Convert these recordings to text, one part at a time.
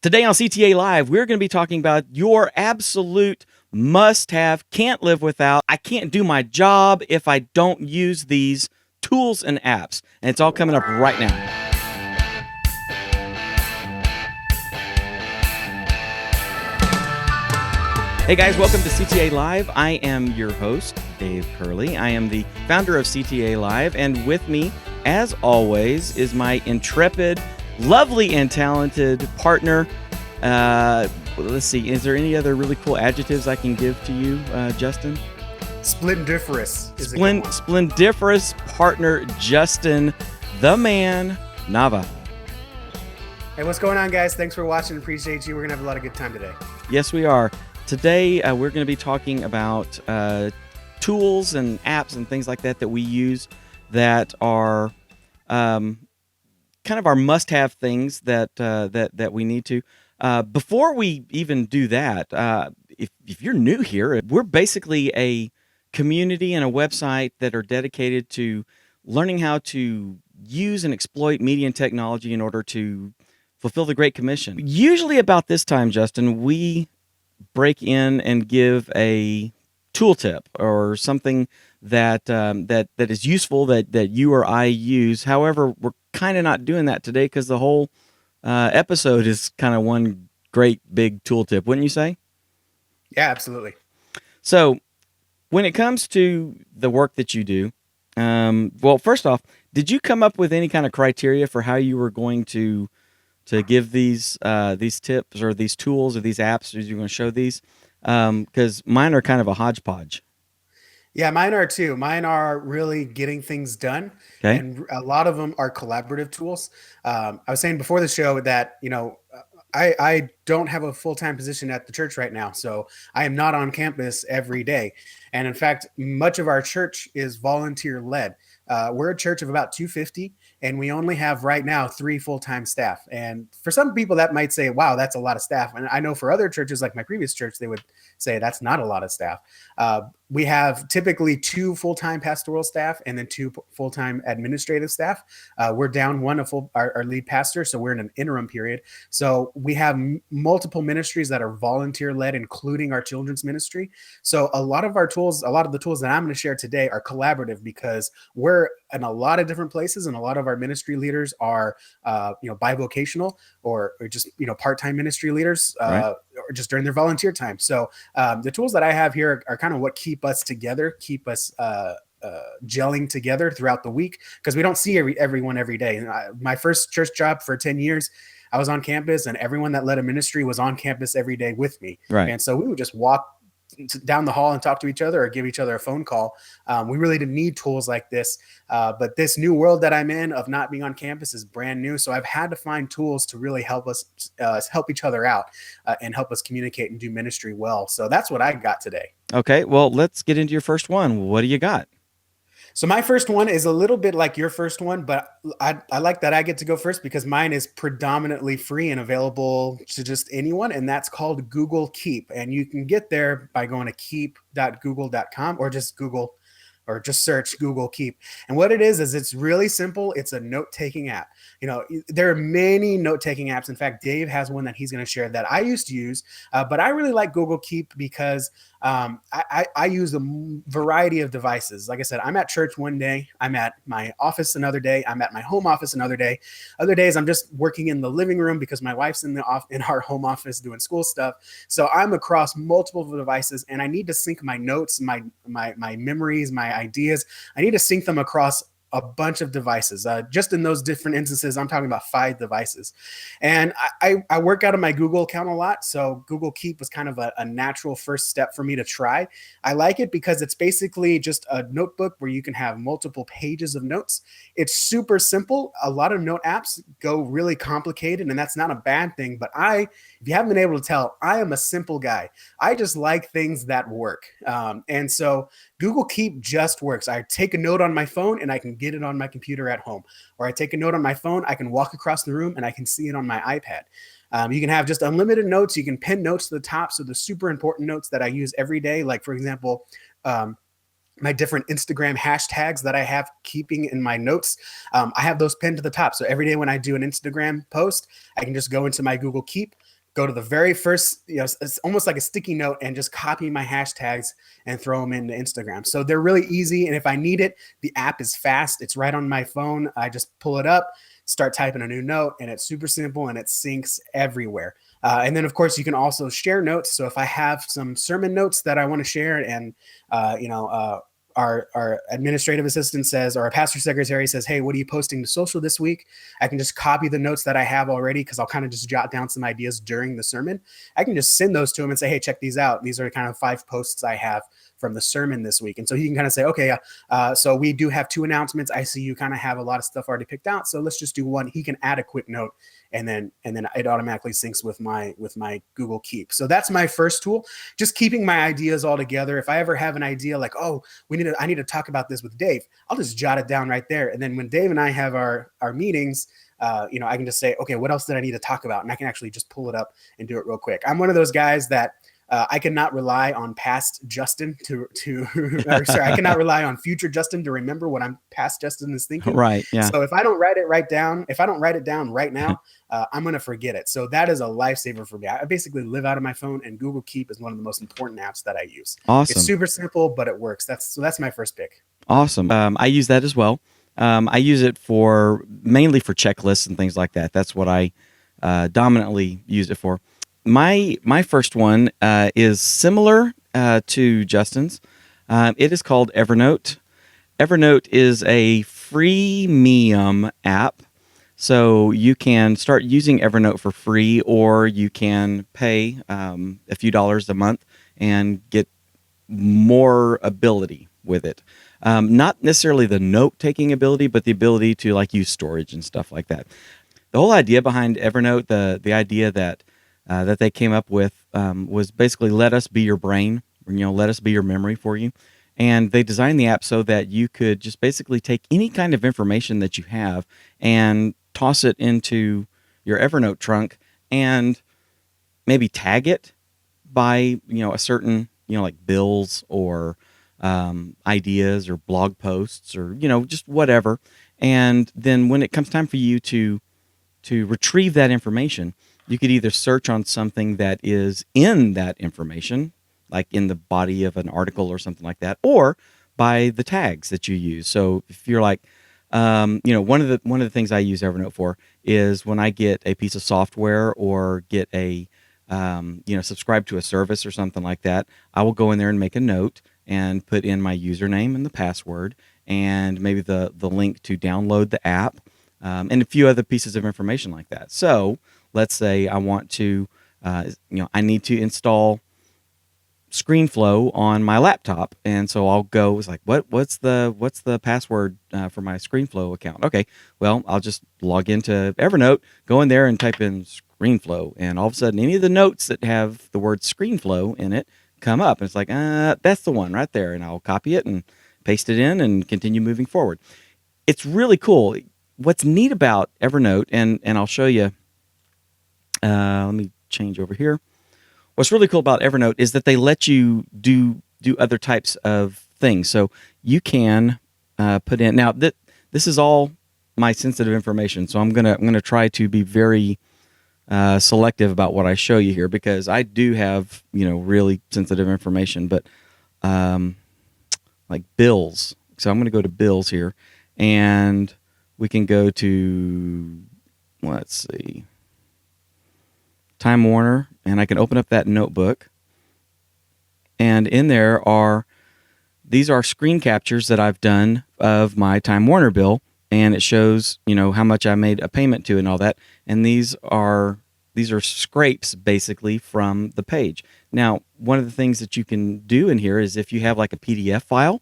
Today on CTA Live, we're going to be talking about your absolute must-have, can't live without. I can't do my job if I don't use these tools and apps. And it's all coming up right now. Hey guys, welcome to CTA Live. I am your host, Dave Curley. I am the founder of CTA Live, and with me, as always, is my intrepid, lovely, and talented partner. Let's see, is there any other really cool adjectives I can give to you, Justin? Splendiferous. Splendiferous partner, Justin, the man, Nava. Hey, what's going on, guys? Thanks for watching. Appreciate you. We're going to have a lot of good time today. Yes, we are. Today, we're going to be talking about tools and apps and things like that we use that are kind of our must-have things that we need to. Before we even do that, if you're new here, we're basically a community and a website that are dedicated to learning how to use and exploit media and technology in order to fulfill the Great Commission. Usually about this time, Justin, we break in and give a tooltip or something that is useful that you or I use. However, we're kind of not doing that today because the whole episode is kind of one great big tooltip, wouldn't you say? Yeah, absolutely. So when it comes to the work that you do, well, first off, did you come up with any kind of criteria for how you were going to give these tips or these tools or these apps as you're going to show these? Because mine are kind of a hodgepodge. Yeah, mine are too. Mine are really getting things done. Okay. And a lot of them are collaborative tools. I was saying before the show that, I don't have a full-time position at the church right now, so I am not on campus every day. And in fact, much of our church is volunteer-led. We're a church of about 250, and we only have right now 3 full-time staff. And for some people that might say, wow, that's a lot of staff. And I know for other churches like my previous church, they would say that's not a lot of staff. We have typically 2 full-time pastoral staff and then 2 full-time administrative staff. We're down one, our lead pastor, so we're in an interim period. So we have multiple ministries that are volunteer-led, including our children's ministry. So a lot of the tools that I'm going to share today are collaborative because we're in a lot of different places, and a lot of our ministry leaders are, bivocational or just, part-time ministry leaders, Right. or just during their volunteer time. So the tools that I have here are kind of what keep us together, keep us gelling together throughout the week, because we don't see everyone every day. And my first church job for 10 years, I was on campus, and everyone that led a ministry was on campus every day with me. Right. And so we would just walk down the hall and talk to each other or give each other a phone call. We really didn't need tools like this. But this new world that I'm in of not being on campus is brand new. So I've had to find tools to really help us help each other out and help us communicate and do ministry well. So that's what I got today. Okay. Well, let's get into your first one. What do you got? So my first one is a little bit like your first one, but I like that I get to go first because mine is predominantly free and available to just anyone, and that's called Google Keep. And you can get there by going to keep.google.com or just Google or just search Google Keep. And what it is it's really simple. It's a note-taking app. There are many note-taking apps. In fact, Dave has one that he's going to share that I used to use, but I really like Google Keep because I use a variety of devices. Like I said, I'm at church one day, I'm at my office another day, I'm at my home office another day. Other days, I'm just working in the living room because my wife's in our home office doing school stuff. So I'm across multiple devices, and I need to sync my notes, my memories, my ideas. I need to sync them across a bunch of devices. Just in those different instances, I'm talking about 5 devices. And I work out of my Google account a lot. So Google Keep was kind of a natural first step for me to try. I like it because it's basically just a notebook where you can have multiple pages of notes. It's super simple. A lot of note apps go really complicated, and that's not a bad thing. But if you haven't been able to tell, I am a simple guy. I just like things that work. And so Google Keep just works. I take a note on my phone and I can get it on my computer at home. Or I take a note on my phone, I can walk across the room and I can see it on my iPad. You can have just unlimited notes. You can pin notes to the top. So the super important notes that I use every day, like for example, my different Instagram hashtags that I have keeping in my notes. I have those pinned to the top. So every day when I do an Instagram post, I can just go into my Google Keep, go to the very first, it's almost like a sticky note, and just copy my hashtags and throw them into Instagram. So they're really easy. And if I need it, the app is fast. It's right on my phone. I just pull it up, start typing a new note, and it's super simple and it syncs everywhere. And then, of course, you can also share notes. So if I have some sermon notes that I want to share, and uh, you know, uh, our administrative assistant says, or our pastor secretary says, hey, what are you posting to social this week? I can just copy the notes that I have already, because I'll kind of just jot down some ideas during the sermon. I can just send those to him and say, hey, check these out. These are kind of 5 posts I have from the sermon this week. And so he can kind of say, okay, so we do have 2 announcements. I see you kind of have a lot of stuff already picked out, so let's just do one. He can add a quick note, and then it automatically syncs with my Google Keep. So that's my first tool, just keeping my ideas all together. If I ever have an idea like, oh, I need to talk about this with Dave, I'll just jot it down right there. And then when Dave and I have our meetings, I can just say, okay, what else did I need to talk about? And I can actually just pull it up and do it real quick. I'm one of those guys that I cannot rely on past Justin or sorry, I cannot rely on future Justin to remember what I'm past Justin is thinking. Right. Yeah. So if I don't write it down right now, I'm going to forget it. So that is a lifesaver for me. I basically live out of my phone, and Google Keep is one of the most important apps that I use. It's Awesome. super simple, but it works. That's my first pick. Awesome. I use that as well. I use it for mainly for checklists and things like that. That's what I dominantly use it for. My first one is similar to Justin's. It is called Evernote. Evernote is a freemium app, so you can start using Evernote for free, or you can pay a few dollars a month and get more ability with it. Not necessarily the note taking ability, but the ability to like use storage and stuff like that. The whole idea behind Evernote, the idea that they came up with was basically let us be your brain, let us be your memory for you. And they designed the app so that you could just basically take any kind of information that you have and toss it into your Evernote trunk and maybe tag it by a certain like bills or ideas or blog posts or just whatever. And then when it comes time for you to retrieve that information, you could either search on something that is in that information, like in the body of an article or something like that, or by the tags that you use. So if you're like, one of the things I use Evernote for is when I get a piece of software or get a subscribe to a service or something like that, I will go in there and make a note and put in my username and the password and maybe the link to download the app, and a few other pieces of information like that. So let's say I want to, I need to install ScreenFlow on my laptop, and so I'll go. It's like, what's the password for my ScreenFlow account? Okay, well, I'll just log into Evernote, go in there, and type in ScreenFlow, and all of a sudden, any of the notes that have the word ScreenFlow in it come up, and it's like, that's the one right there, and I'll copy it and paste it in and continue moving forward. It's really cool. What's neat about Evernote, and I'll show you. Let me change over here. What's really cool about Evernote is that they let you do other types of things. So you can put in now that this is all my sensitive information. So I'm gonna try to be very selective about what I show you here, because I do have really sensitive information. But like bills. So I'm gonna go to bills here, and we can go to, let's see, Time Warner, and I can open up that notebook, and in there these are screen captures that I've done of my Time Warner bill, and it shows how much I made a payment to and all that, and these are scrapes basically from the page. Now, one of the things that you can do in here is if you have like a PDF file,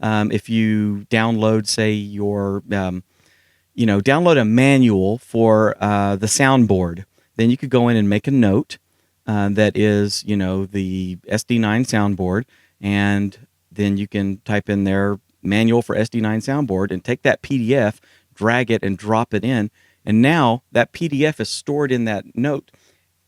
if you download, say, your download a manual for the soundboard, then you could go in and make a note that is, the SD9 soundboard, and then you can type in their manual for SD9 soundboard and take that PDF, drag it, and drop it in. And now that PDF is stored in that note.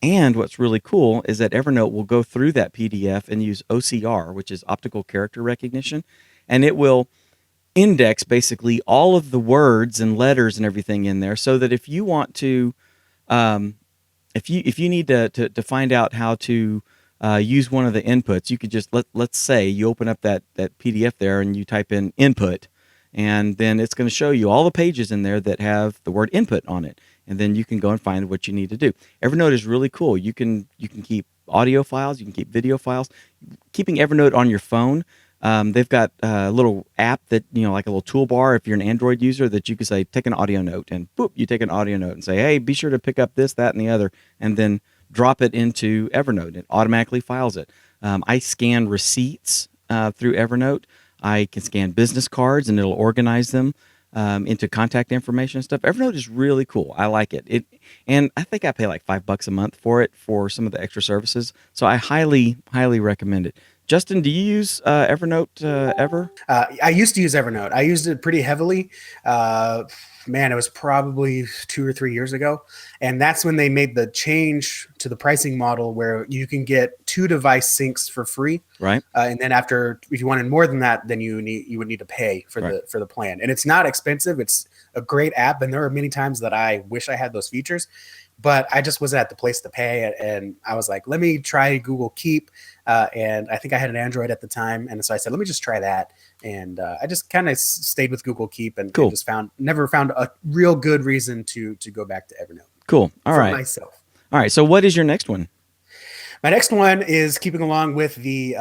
And what's really cool is that Evernote will go through that PDF and use OCR, which is optical character recognition, and it will index basically all of the words and letters and everything in there, so that if you want to, um, if you need to find out how to use one of the inputs, you could just let's say you open up that PDF there and you type in input, and then it's going to show you all the pages in there that have the word input on it, and then you can go and find what you need to do. Evernote is really cool. You can keep audio files, you can keep video files. Keeping Evernote on your phone, they've got a little app that, like a little toolbar if you're an Android user, that you can say, take an audio note, and boop, you take an audio note and say, hey, be sure to pick up this, that, and the other, and then drop it into Evernote. It automatically files it. I scan receipts through Evernote. I can scan business cards and it'll organize them into contact information and stuff. Evernote is really cool. I like it. And I think I pay like $5 a month for it for some of the extra services. So I highly, highly recommend it. Justin, do you use Evernote ever? I used to use Evernote. I used it pretty heavily. Man, it was probably 2 or 3 years ago. And that's when they made the change to the pricing model where you can get 2 device syncs for free. Right. And then after, if you wanted more than that, then you would need to pay for the plan. And it's not expensive. It's a great app. And there are many times that I wish I had those features, but I just wasn't at the place to pay. And I was like, let me try Google Keep. And I think I had an Android at the time. And so I said, let me just try that. And I just kind of stayed with Google Keep and, Cool. and just never found a real good reason to go back to Evernote. Cool. All for right. myself. All right. So what is your next one? My next one is keeping along with the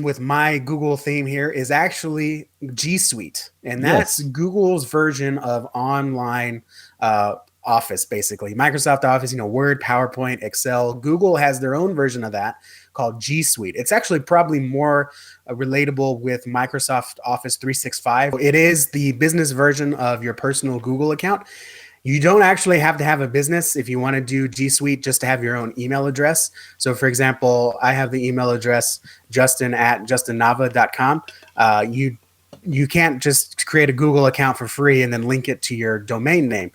with my Google theme here is actually G Suite, and that's Yes. Google's version of online Office, basically Microsoft Office. Word, PowerPoint, Excel. Google has their own version of that called G Suite. It's actually probably more relatable with Microsoft Office 365. It is the business version of your personal Google account. You don't actually have to have a business if you want to do G Suite just to have your own email address. So, for example, I have the email address justin@justinnava.com. You can't just create a Google account for free and then link it to your domain name.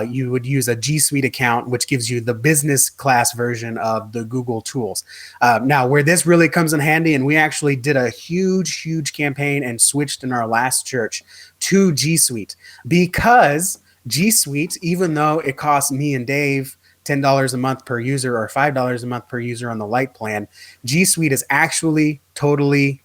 You would use a G Suite account, which gives you the business class version of the Google tools. Now, where this really comes in handy, and we actually did a huge, huge campaign and switched in our last church to G Suite because G Suite, even though it costs me and Dave $10 a month per user or $5 a month per user on the light plan, G Suite is actually totally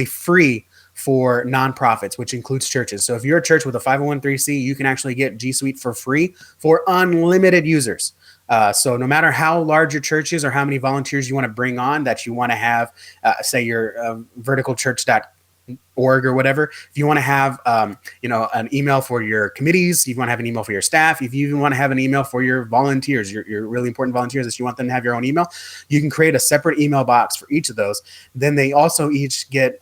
free for nonprofits, which includes churches. So if you're a church with a 501(c), you can actually get G Suite for free for unlimited users. So no matter how large your church is or how many volunteers you want to bring on, that you want to have, say your verticalchurch.org or whatever. If you want to have, an email for your committees, you want to have an email for your staff, if you even want to have an email for your volunteers, your really important volunteers that you want them to have your own email, you can create a separate email box for each of those. Then they also each get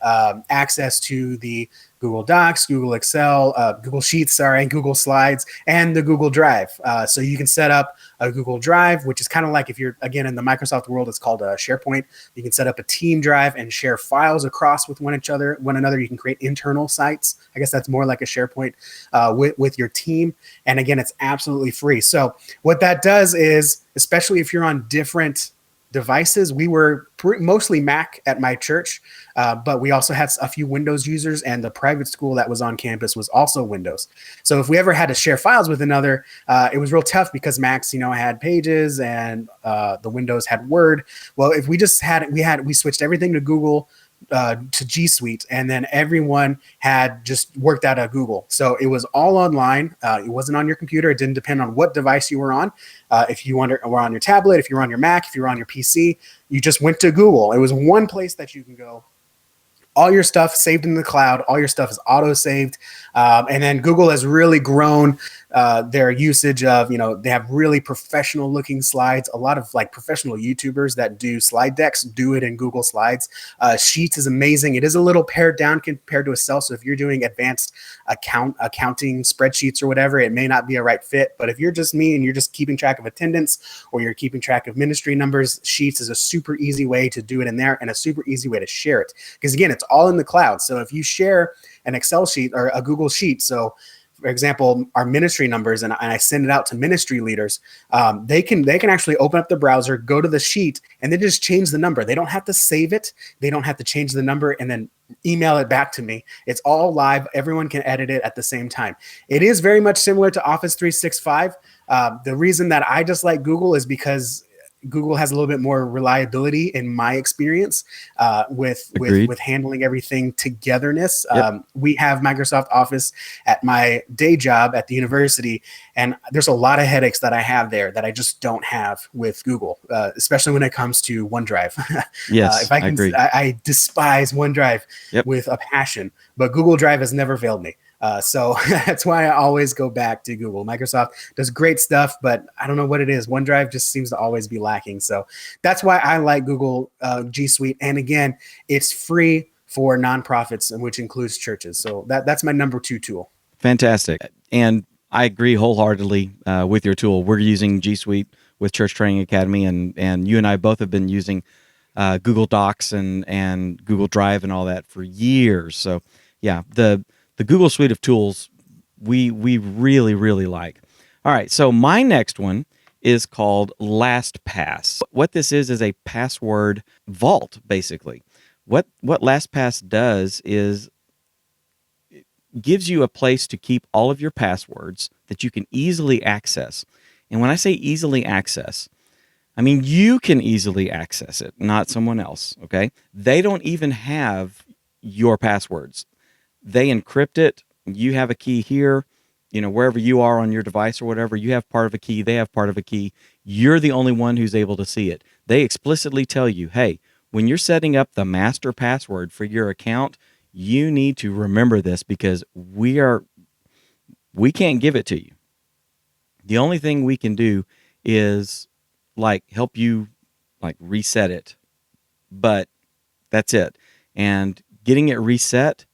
access to the Google Docs, Google Excel, Google Sheets, Google Slides, and the Google Drive. So you can set up a Google Drive, which is kind of like, if you're, again, in the Microsoft world, it's called a SharePoint. You can set up a team drive and share files across with one another. You can create internal sites. I guess that's more like a SharePoint with your team. And again, it's absolutely free. So what that does is, especially if you're on different devices, we were mostly Mac at my church, but we also had a few Windows users, and the private school that was on campus was also Windows. So if we ever had to share files with another, it was real tough because Macs, had Pages, and the Windows had Word. Well, if we just we switched everything to Google, to G Suite, and then everyone had just worked out of Google. So it was all online. It wasn't on your computer. It didn't depend on what device you were on. If you were on your tablet, if you were on your Mac, if you were on your PC, you just went to Google. It was one place that you can go. All your stuff saved in the cloud. All your stuff is auto-saved. And then Google has really grown their usage of, they have really professional looking slides. A lot of professional YouTubers that do slide decks do it in Google Slides. Sheets is amazing. It is a little pared down compared to Excel. So if you're doing advanced accounting spreadsheets or whatever, it may not be a right fit. But if you're just me and you're just keeping track of attendance, or you're keeping track of ministry numbers, Sheets is a super easy way to do it in there, and a super easy way to share it. Because again, it's all in the cloud. So if you share an Excel sheet or a Google sheet, so for example, our ministry numbers, and I send it out to ministry leaders, they can actually open up the browser, go to the sheet, and then just change the number. They don't have to save it. They don't have to change the number and then email it back to me. It's all live. Everyone can edit it at the same time. It is very much similar to Office 365. The reason that I just like Google is because Google has a little bit more reliability in my experience with Agreed. handling everything togetherness. Yep. We have Microsoft Office at my day job at the university, and there's a lot of headaches that I have there that I just don't have with Google, especially when it comes to OneDrive. Yes, If I I can, agree. I despise OneDrive Yep. with a passion, but Google Drive has never failed me. So that's why I always go back to Google. Microsoft does great stuff, but I don't know what it is. OneDrive just seems to always be lacking. So that's why I like Google G Suite. And again, it's free for nonprofits, which includes churches. So that's my number 2 tool. Fantastic. And I agree wholeheartedly with your tool. We're using G Suite with Church Training Academy, and you and I both have been using Google Docs and Google Drive and all that for years. So yeah, the Google Suite of tools we really really like. All right, so my next one is called Lastpass. What this is a password vault, basically. What Lastpass does is gives you a place to keep all of your passwords that you can easily access. And when I say easily access, I mean you can easily access it, not someone else, okay? They don't even have your passwords. They encrypt it. You have a key here, wherever you are on your device or whatever, you have part of a key, they have part of a key. You're the only one who's able to see it. They explicitly tell you, hey, when you're setting up the master password for your account, you need to remember this because we can't give it to you. The only thing we can do is like help you like reset it. But that's it. And getting it reset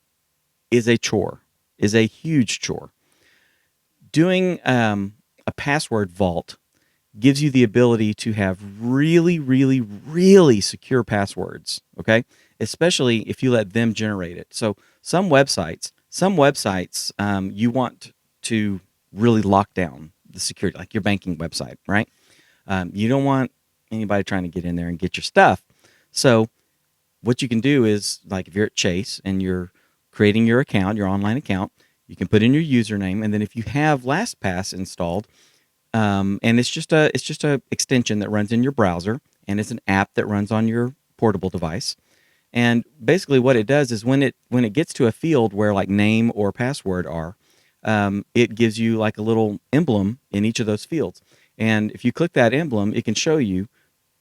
is a chore, is a huge chore. Doing a password vault gives you the ability to have really, really, really secure passwords, okay? Especially if you let them generate it. So some websites, you want to really lock down the security, like your banking website, right? You don't want anybody trying to get in there and get your stuff. So what you can do is, like if you're at Chase and you're creating your account, your online account, you can put in your username, and then if you have LastPass installed, and it's just a extension that runs in your browser, and it's an app that runs on your portable device. And basically, what it does is when it gets to a field where like name or password are, it gives you like a little emblem in each of those fields. And if you click that emblem, it can show you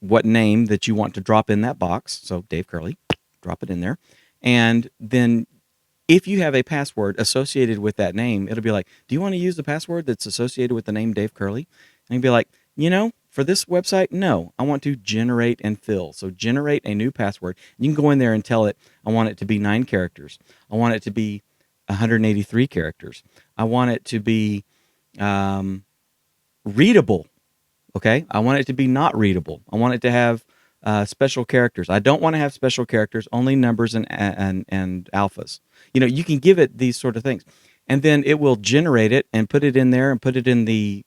what name that you want to drop in that box. So Dave Curley, drop it in there. And then if you have a password associated with that name, it'll be like, do you want to use the password that's associated with the name Dave Curley? And you'd be like, for this website, no, I want to generate and fill. So generate a new password. You can go in there and tell it, I want it to be 9 characters. I want it to be 183 characters. I want it to be readable. Okay, I want it to be not readable. I want it to have special characters. I don't want to have special characters, only numbers and alphas. You can give it these sort of things, and then it will generate it and put it in there and put it in the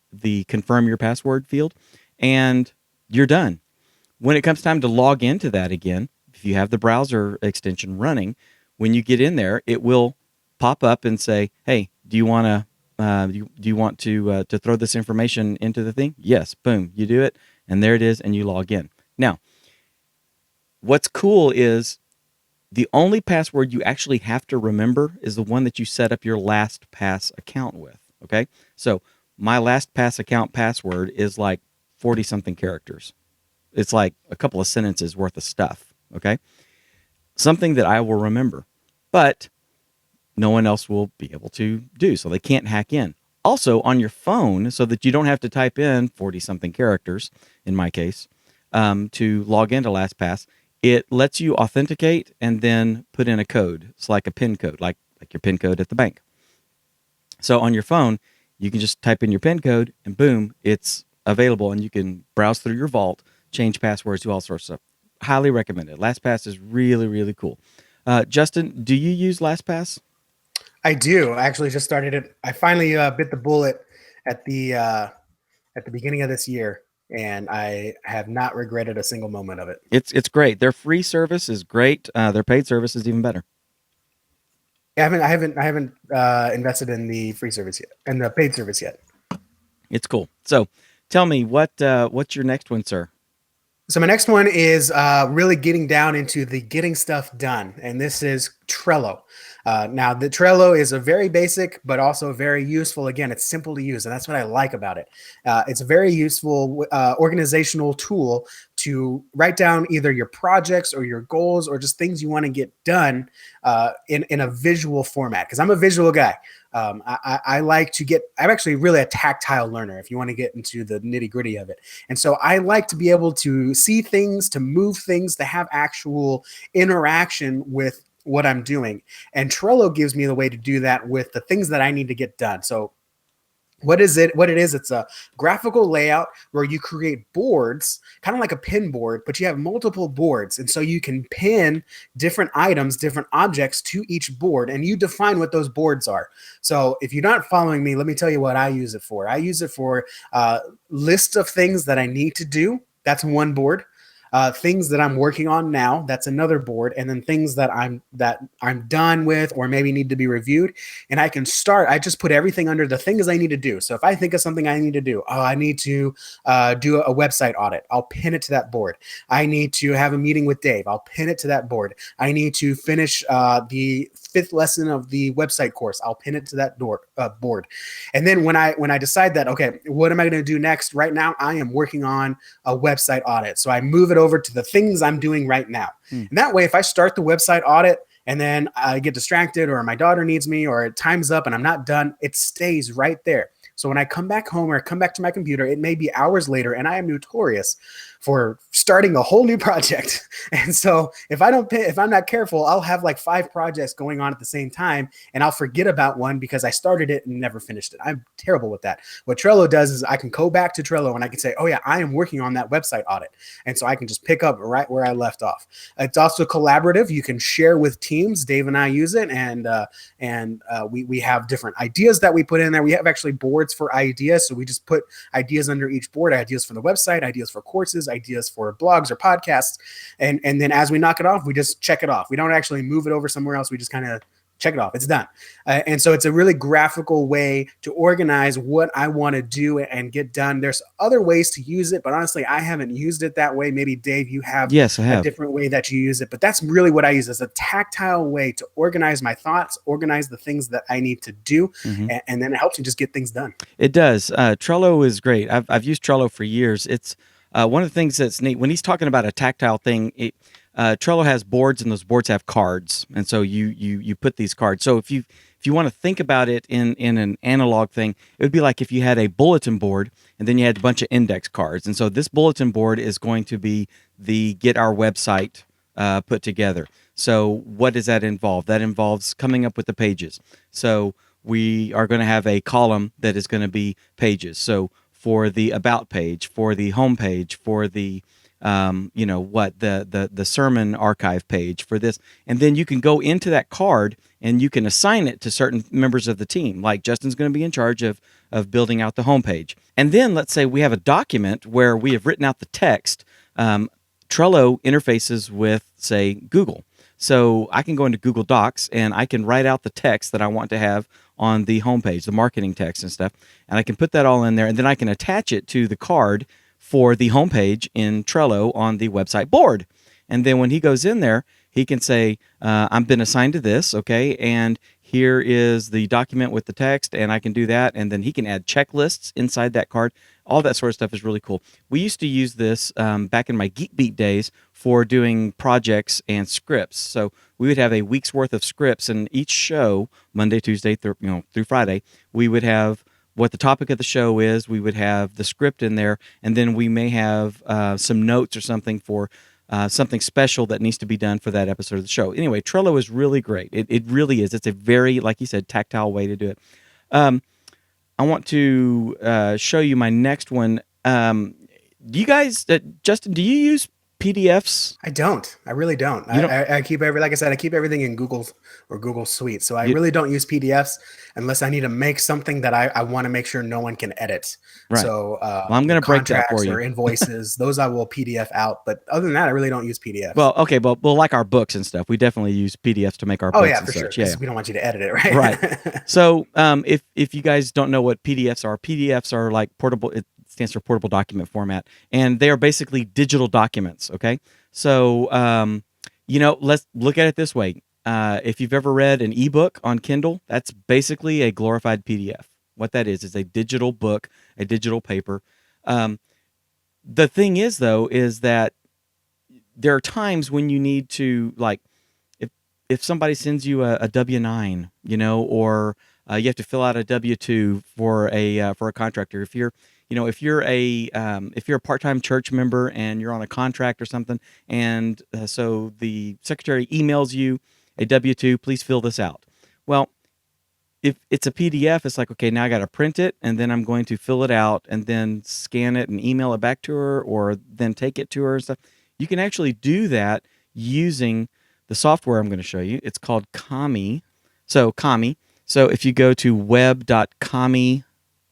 confirm your password field, and you're done. When it comes time to log into that again, if you have the browser extension running, when you get in there, it will pop up and say, "Hey, do you want to do you want to throw this information into the thing?" Yes. Boom. You do it, and there it is, and you log in. Now, what's cool is the only password you actually have to remember is the one that you set up your LastPass account with. Okay, so my LastPass account password is like 40 something characters. It's like a couple of sentences worth of stuff. Okay, something that I will remember, but no one else will be able to do, so they can't hack in. Also, on your phone, so that you don't have to type in 40 something characters, in my case, to log into LastPass, it lets you authenticate and then put in a code. It's like a PIN code, like your PIN code at the bank. So on your phone, you can just type in your PIN code, and boom, it's available, and you can browse through your vault, change passwords, do all sorts of stuff. Highly recommended. LastPass is really, really cool. Justin, do you use LastPass? I do. I actually just started it. I finally bit the bullet at the beginning of this year, and I have not regretted a single moment of it. It's great. Their free service is great. Their paid service is even better. I haven't invested in the free service yet, and the paid service yet. It's cool. So, tell me what's your next one, sir? So my next one is really getting down into the getting stuff done, and this is Trello. Now, the Trello is a very basic, but also very useful. Again, it's simple to use, and that's what I like about it. It's a very useful organizational tool to write down either your projects or your goals or just things you want to get done in a visual format. Because I'm a visual guy. I like to get. I'm actually really a tactile learner. If you want to get into the nitty gritty of it, and so I like to be able to see things, to move things, to have actual interaction with what I'm doing. And Trello gives me the way to do that with the things that I need to get done. So what it is, it's a graphical layout where you create boards, kind of like a pin board, but you have multiple boards, and so you can pin different items, different objects to each board, and you define what those boards are. So if you're not following me, let me tell you what I use it for. I use it for lists of things that I need to do. That's one board. Things that I'm working on now, that's another board, and then things that I'm done with or maybe need to be reviewed. And I can start. I just put everything under the things I need to do. So if I think of something I need to do, oh, I need to do a website audit. I'll pin it to that board. I need to have a meeting with Dave. I'll pin it to that board. I need to finish the fifth lesson of the website course. I'll pin it to that board. And then when I decide that, okay, what am I going to do next? Right now, I am working on a website audit. So I move it over to the things I'm doing right now. Hmm. And that way, if I start the website audit and then I get distracted or my daughter needs me or time's up and I'm not done, it stays right there. So when I come back home or come back to my computer, it may be hours later, and I am notorious for starting a whole new project. And so if I'm not careful, I'll have like 5 projects going on at the same time, and I'll forget about one because I started it and never finished it. I'm terrible with that. What Trello does is I can go back to Trello and I can say, oh yeah, I am working on that website audit. And so I can just pick up right where I left off. It's also collaborative. You can share with teams. Dave and I use it, and we have different ideas that we put in there. We have actually boards for ideas. So we just put ideas under each board, ideas for the website, ideas for courses, ideas for blogs or podcasts. And then as we knock it off, we just check it off. We don't actually move it over somewhere else. We just kind of check it off. It's done. And so it's a really graphical way to organize what I want to do and get done. There's other ways to use it, but honestly, I haven't used it that way. Maybe Dave, you have Yes, I a have. different way that you use it, but that's really what I use as a tactile way to organize my thoughts, organize the things that I need to do. Hmm. And then it helps you just get things done. It does. Trello is great. I've used Trello for years. It's one of the things that's neat when he's talking about a tactile thing. Trello has boards, and those boards have cards, and so you put these cards. So if you want to think about it in an analog thing, it would be like if you had a bulletin board and then you had a bunch of index cards. And so this bulletin board is going to be the get our website put together. So what does that involve? That involves coming up with the pages. So we are going to have a column that is going to be pages. So for the about page, for the home page, for the the sermon archive page for this, and then you can go into that card and you can assign it to certain members of the team. Like Justin's going to be in charge of building out the homepage, and then let's say we have a document where we have written out the text. Trello interfaces with, say, Google. So I can go into Google Docs and I can write out the text that I want to have on the homepage, the marketing text and stuff, and I can put that all in there, and then I can attach it to the card for the homepage in Trello on the website board. And then when he goes in there, he can say, I've been assigned to this, okay, and here is the document with the text, and I can do that. And then he can add checklists inside that card. All that sort of stuff is really cool. We used to use this back in my Geek Beat days for doing projects and scripts. So we would have a week's worth of scripts, and each show, Monday, Tuesday, through Friday, we would have what the topic of the show is. We would have the script in there, and then we may have some notes or something for something special that needs to be done for that episode of the show. Anyway, Trello is really great. It really is. It's a very, like you said, tactile way to do it. Um, I want to show you my next one. Do you guys, Justin? Do you use PDFs, I don't. I really don't. you don't. I keep like I said, I keep everything in Google or Google Suite. So I You, really don't use PDFs unless I need to make something that I want to make sure no one can edit. right. So Well, I'm going to break that for contracts you. or invoices, those I will PDF out. But other than that, I really don't use PDFs. Well, okay, but well, like our books and stuff, we definitely use PDFs to make our Oh books yeah, and for sure. such. Yeah, yeah. Because we don't want you to edit it, Right. right? So, if you guys don't know what PDFs are like portable. It stands for portable document format, and they are basically digital documents. Okay, so let's look at it this way. If you've ever read an ebook on Kindle, that's basically a glorified PDF. What that is a digital book, a digital paper. Um, the thing is, though, is that there are times when you need to, like, if if somebody sends you a W-9, or you have to fill out a W-2 for a contractor. If you're a part-time church member and you're on a contract or something, and so the secretary emails you a W-2, please fill this out. Well, if it's a PDF, it's like, okay, now I got to print it, and then I'm going to fill it out and then scan it and email it back to her, or then take it to her and stuff. You can actually do that using the software I'm going to show you. It's called Kami. So Kami. So if you go to web.kami,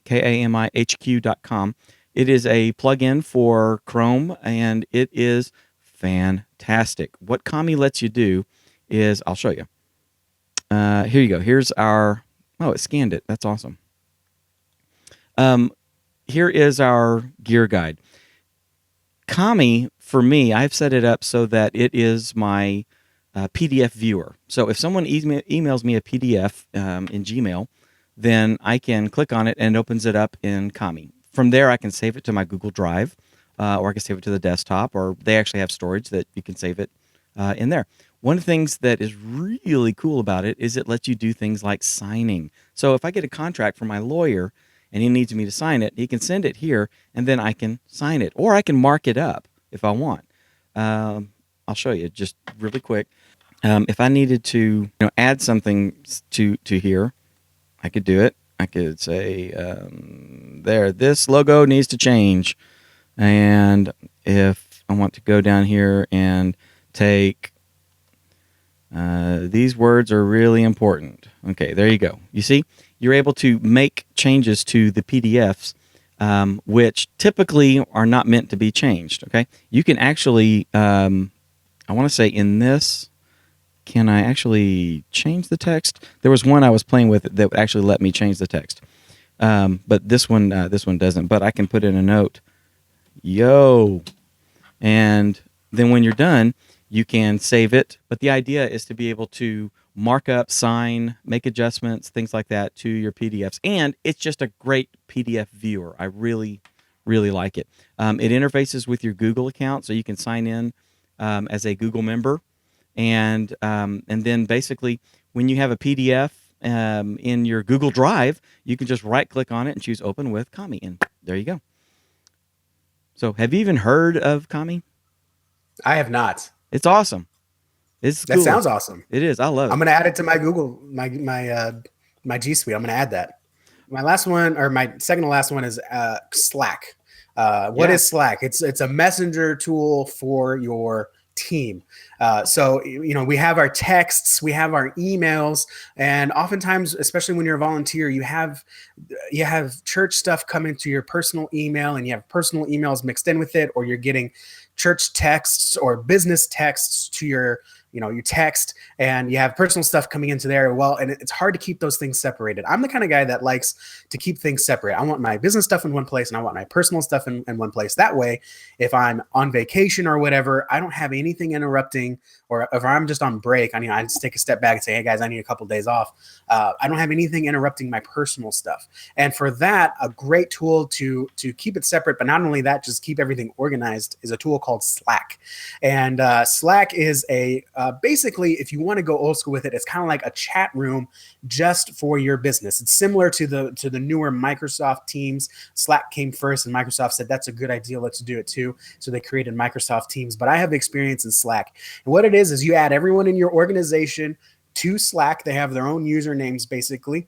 KAMIHQ.com, it is a plugin for Chrome, and it is fantastic. What Kami lets you do is, I'll show you. Here you go. Here's our. Oh, it scanned it. That's awesome. Here is our gear guide. Kami, for me, I've set it up so that it is my PDF viewer. So if someone emails me a PDF in Gmail, then I can click on it and it opens it up in Kami. From there, I can save it to my Google Drive, or I can save it to the desktop, or they actually have storage that you can save it in there. One of the things that is really cool about it is it lets you do things like signing. So if I get a contract from my lawyer and he needs me to sign it, he can send it here, and then I can sign it, or I can mark it up if I want. I'll show you just really quick. If I needed to, add something to here, I could do it. I could say, this logo needs to change, and if I want to go down here and take these words are really important. Okay, there you go. You see, you're able to make changes to the PDFs, which typically are not meant to be changed. Okay, you can actually, I want to say in this, can I actually change the text? There was one I was playing with that would actually let me change the text, but this one doesn't. But I can put in a note, yo, and then when you're done, you can save it. But the idea is to be able to mark up, sign, make adjustments, things like that to your PDFs. And it's just a great PDF viewer. I really, really like it. It interfaces with your Google account, so you can sign in as a Google member. And then basically, when you have a PDF in your Google Drive, you can just right-click on it and choose Open with Kami. And there you go. So have you even heard of Kami? I have not. It's awesome. It's That cool. sounds awesome. It is. I love I'm it. gonna add it to my Google my G Suite. I'm gonna add that. My last one, or my second to last one, is Slack. What Yeah. is Slack? It's a messenger tool for your team. So we have our texts, we have our emails, and oftentimes, especially when you're a volunteer, you have church stuff coming to your personal email, and you have personal emails mixed in with it, or you're getting church texts or business texts to your your text, and you have personal stuff coming into there. Well, and it's hard to keep those things separated. I'm the kind of guy that likes to keep things separate. I want my business stuff in one place, and I want my personal stuff in one place. That way, if I'm on vacation or whatever, I don't have anything interrupting, or if I'm just on break, I just take a step back and say, hey guys, I need a couple of days off. I don't have anything interrupting my personal stuff. And for that, a great tool to keep it separate, but not only that, just keep everything organized, is a tool called Slack. And Slack is basically, if you want to go old school with it, it's kind of like a chat room just for your business. It's similar to the newer Microsoft Teams. Slack came first, and Microsoft said that's a good idea, let's do it too. So they created Microsoft Teams. But I have experience in Slack, and what it is you add everyone in your organization to Slack. They have their own usernames basically,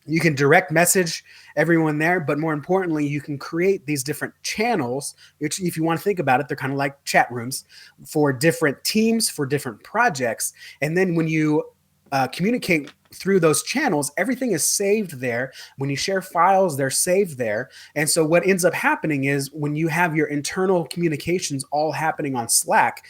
You can direct message everyone there, but more importantly, you can create these different channels, which, if you want to think about it, they're kind of like chat rooms for different teams, for different projects. And then when you communicate through those channels, everything is saved there. When you share files, they're saved there. And so what ends up happening is when you have your internal communications all happening on Slack,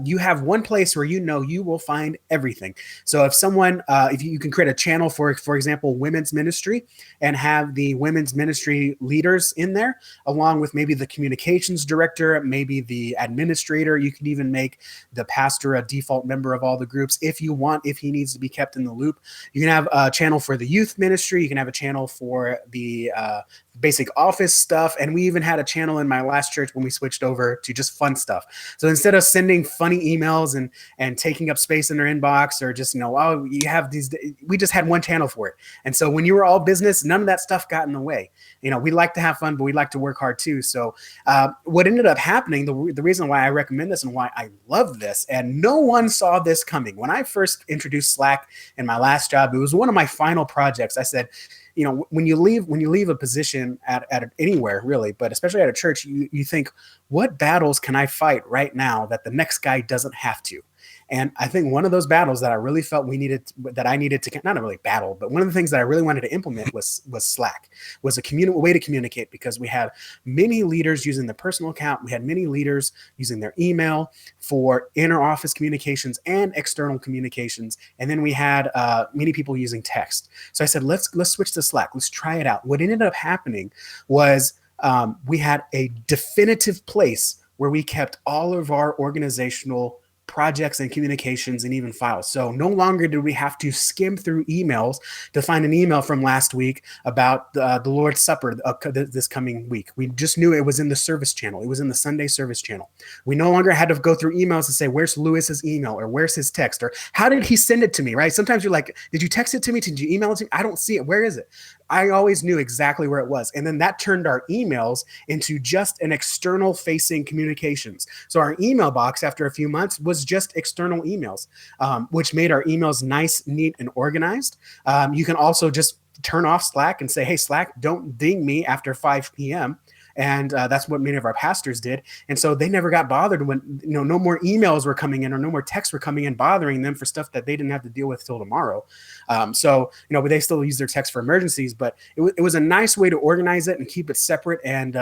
you have one place where you know you will find everything. So if someone, if you can create a channel for example, women's ministry, and have the women's ministry leaders in there, along with maybe the communications director, maybe the administrator. You can even make the pastor a default member of all the groups if you want, if he needs to be kept in the loop. You can have a channel for the youth ministry. You can have a channel for the basic office stuff. And we even had a channel in my last church when we switched over to just fun stuff. So instead of sending funny emails and taking up space in their inbox, or just, oh, you have these, we just had one channel for it. And so when you were all business, none of that stuff got in the way. We like to have fun, but we like to work hard too. So what ended up happening, the reason why I recommend this and why I love this, and no one saw this coming. When I first introduced Slack in my last job, it was one of my final projects. I said, when you leave a position at anywhere really, but especially at a church, you think, what battles can I fight right now that the next guy doesn't have to? And I think one of those battles that I really felt that I needed to, not really battle, but one of the things that I really wanted to implement was Slack, was a way to communicate, because we had many leaders using their personal account. We had many leaders using their email for inner office communications and external communications. And then we had many people using text. So I said, let's switch to Slack. Let's try it out. What ended up happening was we had a definitive place where we kept all of our organizational projects and communications and even files. So no longer did we have to skim through emails to find an email from last week about the Lord's Supper this coming week. We just knew it was in the service channel. It was in the Sunday service channel. We no longer had to go through emails and say, where's Lewis's email, or where's his text, or how did he send it to me, right? Sometimes you're like, did you text it to me? Did you email it to me? I don't see it. Where is it? I always knew exactly where it was. And then that turned our emails into just an external facing communications. So our email box after a few months was just external emails, which made our emails nice, neat, and organized. You can also just turn off Slack and say, hey, Slack, don't ding me after 5 p.m. And that's what many of our pastors did. And so they never got bothered when, no more emails were coming in, or no more texts were coming in bothering them for stuff that they didn't have to deal with till tomorrow. But they still use their text for emergencies, but it was a nice way to organize it and keep it separate. And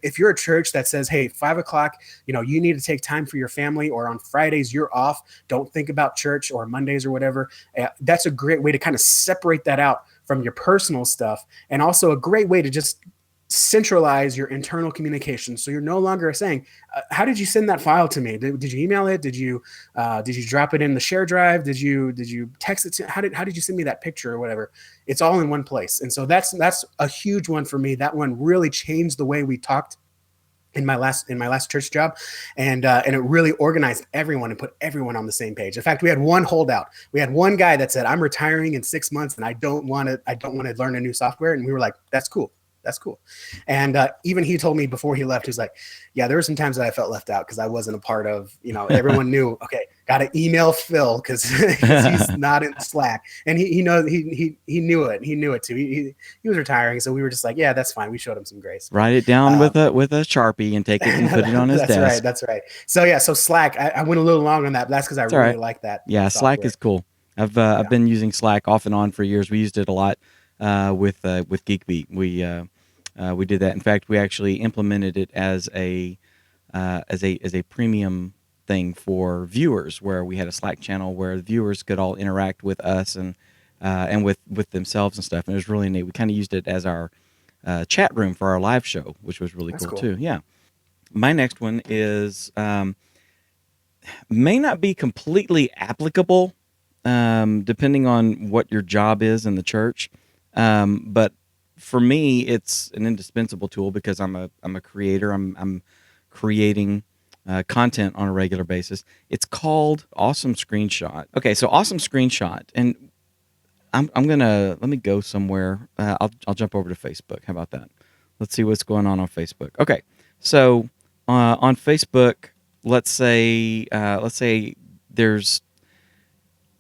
if you're a church that says, hey, 5 o'clock, you need to take time for your family, or on Fridays you're off, don't think about church, or Mondays or whatever, that's a great way to kind of separate that out from your personal stuff. And also a great way to just centralize your internal communication. So you're no longer saying, how did you send that file to me? Did you email it? Did you drop it in the share drive? Did you text it to, how did you send me that picture or whatever? It's all in one place. And so that's a huge one for me. That one really changed the way we talked in my last church job, and it really organized everyone and put everyone on the same page. In fact, we had one holdout. We had one guy that said, I'm retiring in 6 months and I don't want to learn a new software. And we were like, that's cool. That's cool. And even he told me before he left, he's like, yeah, there were some times that I felt left out because I wasn't a part of, everyone knew, okay, got to email Phil because he's not in Slack. And he knows, he knew it. He knew it too. He was retiring. So we were just like, yeah, that's fine. We showed him some grace. Write it down with a Sharpie and take it and put it on his desk. That's right. So Slack, I went a little long on that, but that's because I really like that. Yeah, Slack is cool. I've been using Slack off and on for years. We used it a lot with GeekBeat. We did that. In fact, we actually implemented it as a premium thing for viewers, where we had a Slack channel where the viewers could all interact with us and with themselves and stuff. And it was really neat. We kind of used it as our chat room for our live show, which was really cool too. Yeah. My next one is may not be completely applicable depending on what your job is in the church, but for me, it's an indispensable tool because I'm a creator. I'm creating content on a regular basis. It's called Awesome Screenshot. Okay, so Awesome Screenshot, and I'm gonna let me go somewhere. I'll jump over to Facebook. How about that? Let's see what's going on Facebook. Okay, so on Facebook, let's say there's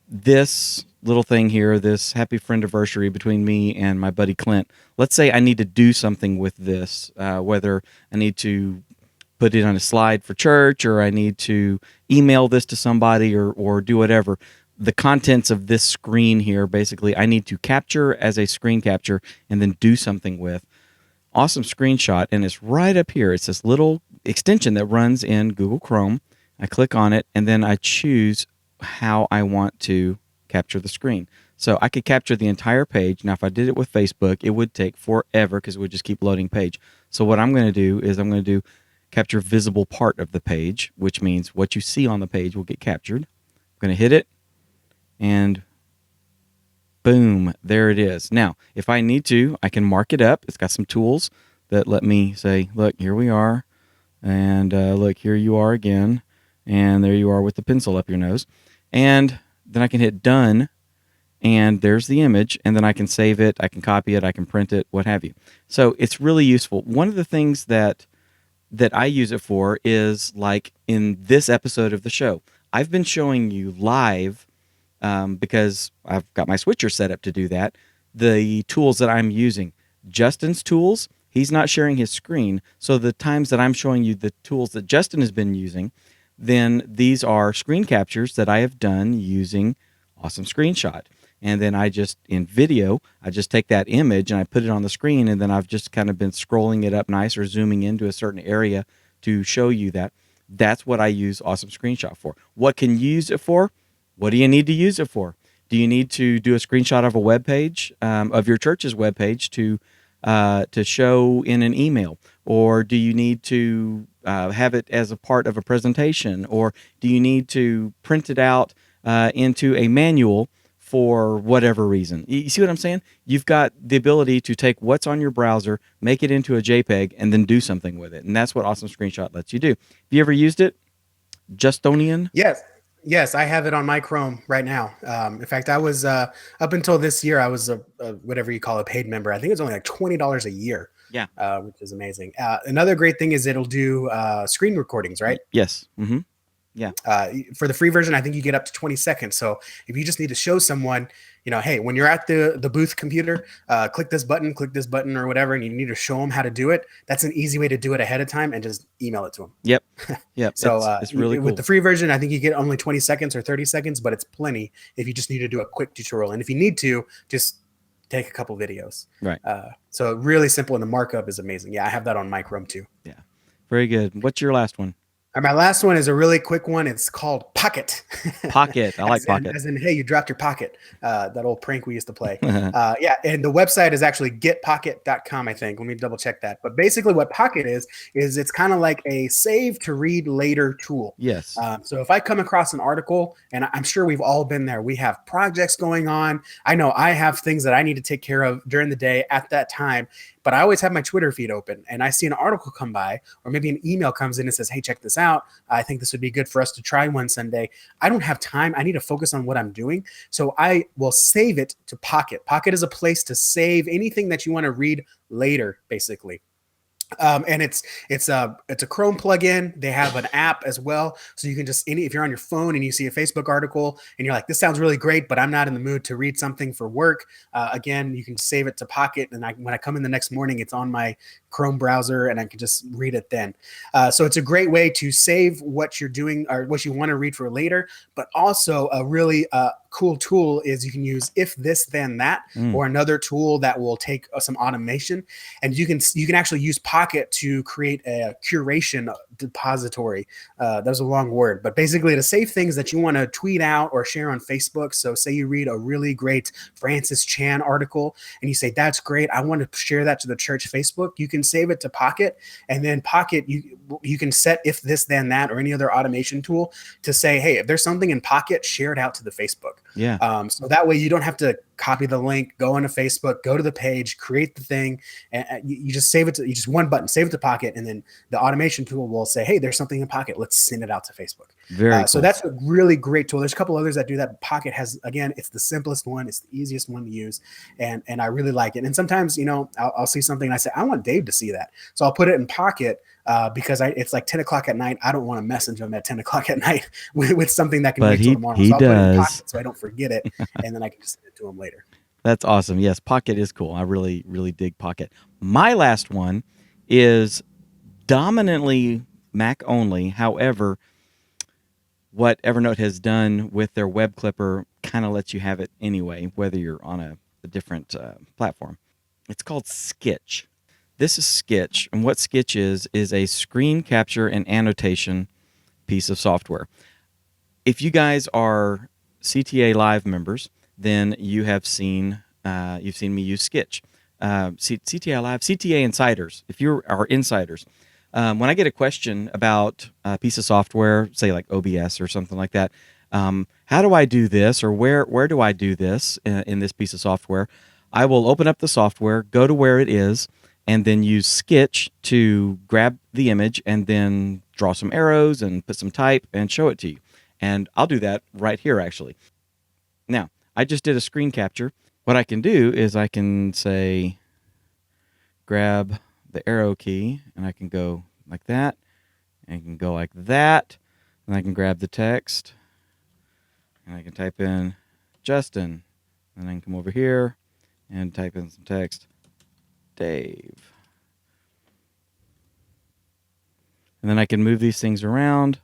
this little thing here, this happy friend anniversary between me and my buddy Clint. Let's say I need to do something with this, whether I need to put it on a slide for church or I need to email this to somebody or do whatever. The contents of this screen here, basically, I need to capture as a screen capture and then do something with. Awesome screenshot, and it's right up here. It's this little extension that runs in Google Chrome. I click on it, and then I choose how I want to capture the screen. So I could capture the entire page. Now, if I did it with Facebook, it would take forever because it would just keep loading page. So what I'm going to do is I'm going to do capture visible part of the page, which means what you see on the page will get captured. I'm going to hit it, and boom, there it is. Now, if I need to, I can mark it up. It's got some tools that let me say, look, here we are, and look, here you are again, and there you are with the pencil up your nose. And then I can hit done, and there's the image, and then I can save it, I can copy it, I can print it, what have you. So it's really useful. One of the things that I use it for is like in this episode of the show. I've been showing you live because I've got my switcher set up to do that. The tools that I'm using, Justin's tools, he's not sharing his screen. So the times that I'm showing you the tools that Justin has been using, then these are screen captures that I have done using Awesome Screenshot. And then I just, in video, I just take that image and I put it on the screen, and then I've just kind of been scrolling it up nice or zooming into a certain area to show you that. That's what I use Awesome Screenshot for. What can you use it for? What do you need to use it for? Do you need to do a screenshot of a web page, of your church's web page to show in an email? Or do you need to have it as a part of a presentation? Or do you need to print it out into a manual for whatever reason? You see what I'm saying? You've got the ability to take what's on your browser, make it into a JPEG, and then do something with it. And that's what Awesome Screenshot lets you do. Have you ever used it, Justonian? Yes, I have it on my Chrome right now. In fact, I was up until this year, I was a whatever you call a paid member. I think it's only like $20 a year, Yeah. which is amazing. Another great thing is it'll do screen recordings, right? Yes. Mm-hmm. Yeah. For the free version, I think you get up to 20 seconds. So if you just need to show someone, hey, when you're at the booth computer, click this button or whatever, and you need to show them how to do it. That's an easy way to do it ahead of time and just email it to them. Yep. Yep. So it's really cool. With the free version, I think you get only 20 seconds or 30 seconds, but it's plenty if you just need to do a quick tutorial. And if you need to, just take a couple videos. Right. So really simple, and the markup is amazing. Yeah, I have that on my Chrome too. Yeah. Very good. What's your last one? And my last one is a really quick one. It's called Pocket. Pocket. I like Pocket. As in, hey, you dropped your pocket. That old prank we used to play. Yeah, and the website is actually getpocket.com, I think. Let me double check that. But basically what Pocket is it's kind of like a save to read later tool. Yes. So if I come across an article, and I'm sure we've all been there, we have projects going on. I know I have things that I need to take care of during the day at that time. But I always have my Twitter feed open, and I see an article come by, or maybe an email comes in and says, hey, check this out. I think this would be good for us to try one Sunday. I don't have time. I need to focus on what I'm doing. So I will save it to Pocket. Pocket is a place to save anything that you want to read later, basically. And it's a Chrome plugin. They have an app as well, so you can just if you're on your phone and you see a Facebook article and you're like, this sounds really great, but I'm not in the mood to read something for work. Again, you can save it to Pocket, and when I come in the next morning, it's on my Chrome browser, and I can just read it then. So it's a great way to save what you're doing or what you want to read for later. But also a really cool tool is you can use if this then that, or another tool that will take some automation, and you can actually use Pocket to create a curation depository. That was a long word, but basically to save things that you want to tweet out or share on Facebook. So say you read a really great Francis Chan article and you say, that's great, I want to share that to the church Facebook. You can save it to Pocket, and then Pocket, you can set if this then that or any other automation tool to say, hey, if there's something in Pocket, share it out to the Facebook. Yeah. So that way you don't have to copy the link, go onto Facebook, go to the page, create the thing, and you just save it to, you just one button, save it to Pocket, and then the automation tool will say, hey, there's something in Pocket, let's send it out to Facebook. Very cool. So that's a really great tool. There's a couple others that do that. Pocket has, again, it's the simplest one, it's the easiest one to use, and I really like it. And sometimes, I'll see something and I say, I want Dave to see that, so I'll put it in Pocket. Because it's like 10 o'clock at night. I don't want to message him at 10 o'clock at night with something that can wait till tomorrow. So I'll put it in Pocket so I don't forget it, and then I can just send it to them later. That's awesome. Yes, Pocket is cool. I really, really dig Pocket. My last one is dominantly Mac only. However, what Evernote has done with their Web Clipper kind of lets you have it anyway, whether you're on a different platform. It's called Skitch. This is Skitch, and what Skitch is a screen capture and annotation piece of software. If you guys are CTA Live members, then you've seen me use Skitch. CTA Live, CTA Insiders. If you are insiders, when I get a question about a piece of software, say like OBS or something like that, how do I do this, or where do I do this in this piece of software? I will open up the software, go to where it is, and then use Skitch to grab the image and then draw some arrows and put some type and show it to you. And I'll do that right here, actually. Now, I just did a screen capture. What I can do is I can say, grab the arrow key, and I can go like that, and I can go like that, and I can grab the text, and I can type in Justin, and I can come over here and type in some text, Dave. And then I can move these things around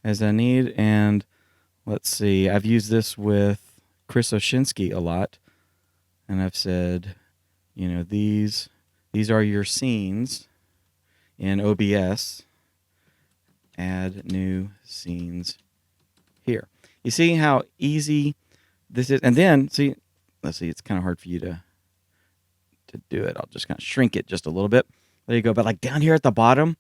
as I need. And let's see, I've used this with Chris Oshinsky a lot. And I've said, these are your scenes in OBS. Add new scenes here. You see how easy this is? And then, let's see, it's kind of hard for you to do it. I'll just kind of shrink it just a little bit. There you go. But like down here at the bottom,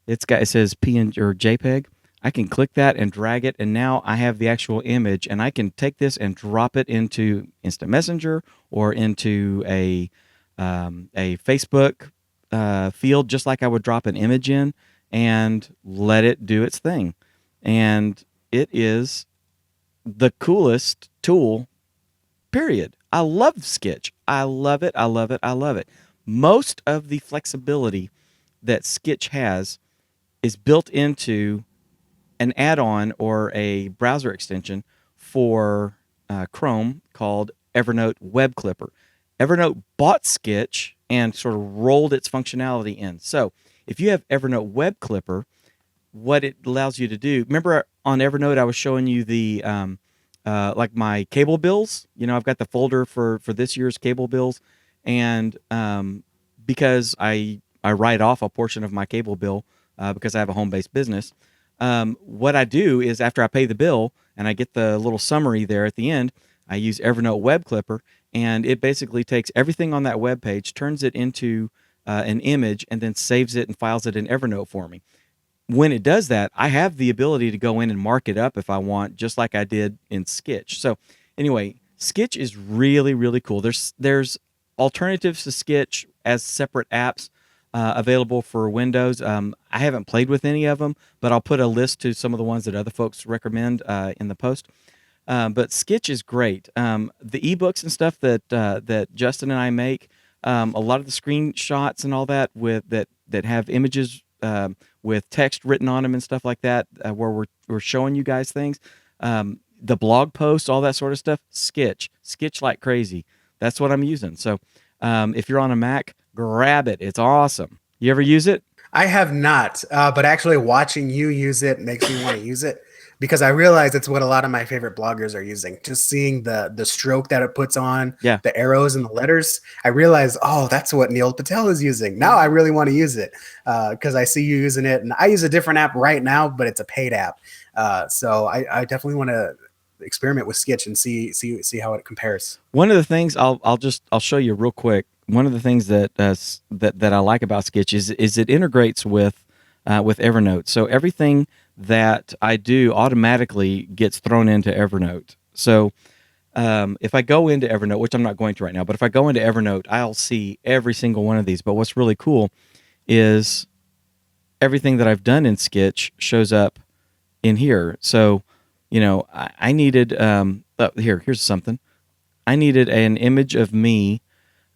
it says PNG or JPEG. I can click that and drag it, and now I have the actual image, and I can take this and drop it into Instant Messenger or into a Facebook field, just like I would drop an image in, and let it do its thing. And it is the coolest tool, period. I love Skitch. I love it. I love it. I love it. Most of the flexibility that Skitch has is built into an add-on or a browser extension for Chrome called Evernote Web Clipper. Evernote bought Skitch and sort of rolled its functionality in. So if you have Evernote Web Clipper, what it allows you to do, remember on Evernote I was showing you the like my cable bills. I've got the folder for this year's cable bills, and because I write off a portion of my cable bill because I have a home-based business. What I do is after I pay the bill and I get the little summary there at the end, I use Evernote Web Clipper, and it basically takes everything on that web page, turns it into an image, and then saves it and files it in Evernote for me. When it does that, I have the ability to go in and mark it up if I want, just like I did in Skitch. So anyway, Skitch is really, really cool. There's alternatives to Skitch as separate apps available for Windows. I haven't played with any of them, but I'll put a list to some of the ones that other folks recommend in the post. But Skitch is great. The ebooks and stuff that Justin and I make, a lot of the screenshots and all that that have images with text written on them and stuff like that, where we're showing you guys things. The blog posts, all that sort of stuff. Skitch like crazy. That's what I'm using. So if you're on a Mac, grab it. It's awesome. You ever use it? I have not, but actually watching you use it makes me want to use it, because I realize it's what a lot of my favorite bloggers are using. Just seeing the stroke that it puts on, Yeah. the arrows and the letters, I realize, oh, that's what Neil Patel is using. Now I really want to use it because I see you using it, and I use a different app right now, but it's a paid app. So I definitely want to experiment with Skitch and see how it compares. One of the things I'll show you real quick. One of the things that I like about Skitch is it integrates with Evernote. So everything that I do automatically gets thrown into Evernote. So if I go into Evernote, which I'm not going to right now, but if I go into Evernote, I'll see every single one of these. But what's really cool is everything that I've done in Skitch shows up in here. So, I needed here's something. I needed an image of me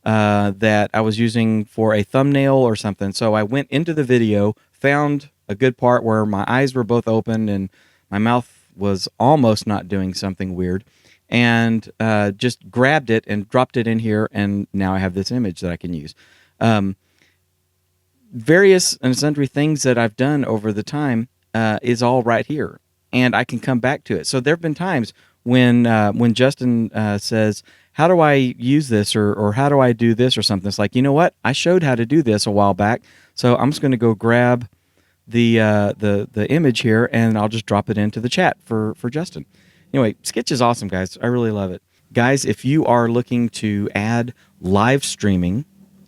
that I was using for a thumbnail or something. So I went into the video, found a good part where my eyes were both open and my mouth was almost not doing something weird, and just grabbed it and dropped it in here, and now I have this image that I can use. Um, Various and sundry things that I've done over the time is all right here, and I can come back to it. So there have been times when Justin says, "How do I use this?" or "How do I do this?" or something. It's like, you know what? I showed how to do this a while back, so I'm just going to go grab the image here, and I'll just drop it into the chat for Justin. Anyway, Skitch is awesome, guys. I really love it. Guys, if you are looking to add live streaming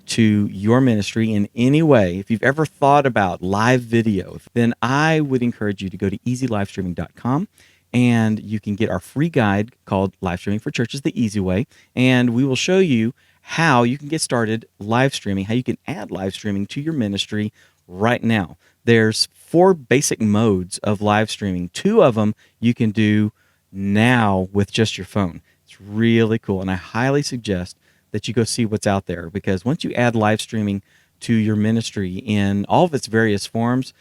to your ministry in any way, if you've ever thought about live video, then I would encourage you to go to easylivestreaming.com, and you can get our free guide called Live Streaming for Churches the Easy Way, and we will show you how you can get started live streaming, how you can add live streaming to your ministry right now. There's 4 basic modes of live streaming. 2 of them you can do now with just your phone. It's really cool, and I highly suggest that you go see what's out there, because once you add live streaming to your ministry in all of its various forms,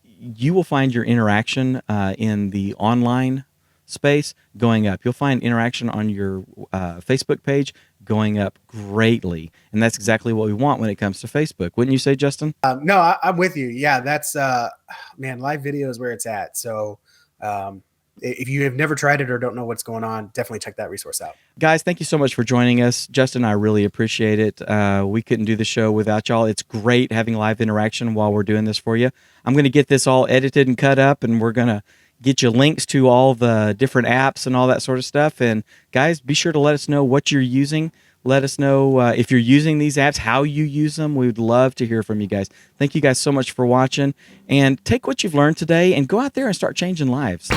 you will find your interaction in the online space going up. You'll find interaction on your Facebook page going up greatly, and that's exactly what we want when it comes to Facebook. Wouldn't you say, Justin? No, I'm with you. Yeah, that's man, live video is where it's at. So if you have never tried it or don't know what's going on, definitely check that resource out. Guys, thank you so much for joining us. Justin, I really appreciate it. We couldn't do the show without y'all. It's great having live interaction while we're doing this for you. I'm going to get this all edited and cut up, and we're going to get you links to all the different apps and all that sort of stuff. And guys, be sure to let us know what you're using. Let us know if you're using these apps, how you use them. We would love to hear from you guys. Thank you guys so much for watching. And take what you've learned today and go out there and start changing lives.